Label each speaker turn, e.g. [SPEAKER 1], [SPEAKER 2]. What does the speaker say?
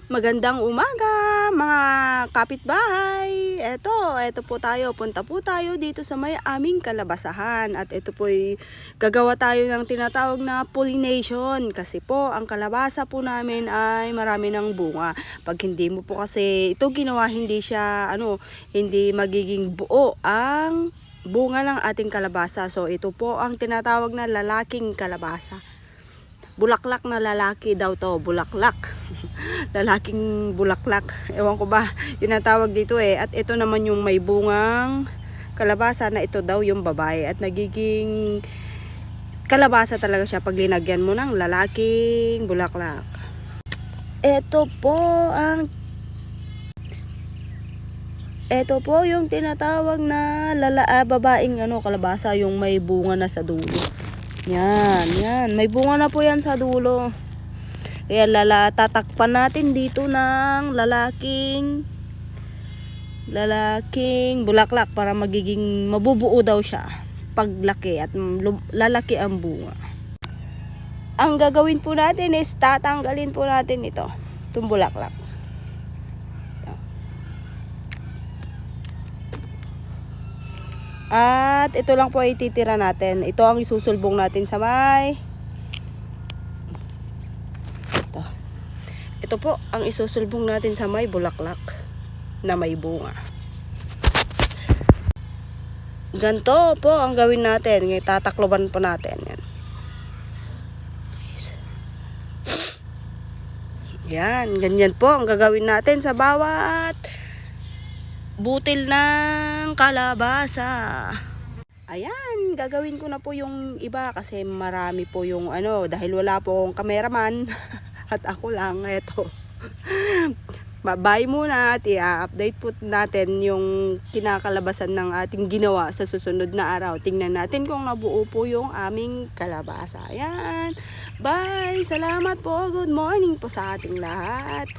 [SPEAKER 1] Magandang umaga mga kapitbahay. Eto po tayo. Punta po tayo dito sa may aming kalabasahan. At ito po'y gagawa tayo ng tinatawag na pollination. Kasi po ang kalabasa po namin ay marami ng bunga. Pag hindi mo po kasi ito ginawa, hindi siya hindi magiging buo ang bunga ng ating kalabasa. So ito po ang tinatawag na lalaking kalabasa. Bulaklak na lalaki daw to, bulaklak. Lalaking bulaklak. Ewan ko ba, yun ang tawag dito eh. At ito naman yung may bungang kalabasa na ito daw yung babae. At nagiging kalabasa talaga siya pag linagyan mo ng lalaking bulaklak. Ito po yung tinatawag na babaeng kalabasa, yung may bunga na sa dulo. Yan. May bunga na po yan sa dulo. Kaya tatakpan natin dito ng lalaking bulaklak para magiging mabubuo daw siya paglaki at lalaki ang bunga. Ang gagawin po natin is tatanggalin po natin itong bulaklak. At ito lang po ay titira natin. Ito ang isusulbong natin sa Ito po ang isusulbong natin sa may bulaklak na may bunga. Ganto po ang gawin natin. Ngayon tatakloban po natin. Yan, ganyan po ang gagawin natin sa bawat butil ng kalabasa. Ayan, gagawin ko na po yung iba kasi marami po yung dahil wala po akong cameraman at ako lang. Eto. Bye muna at i-update po natin yung kinakalabasan ng ating ginawa sa susunod na araw. Tingnan natin kung nabuo po yung aming kalabasa. Ayan. Bye! Salamat po. Good morning po sa ating lahat.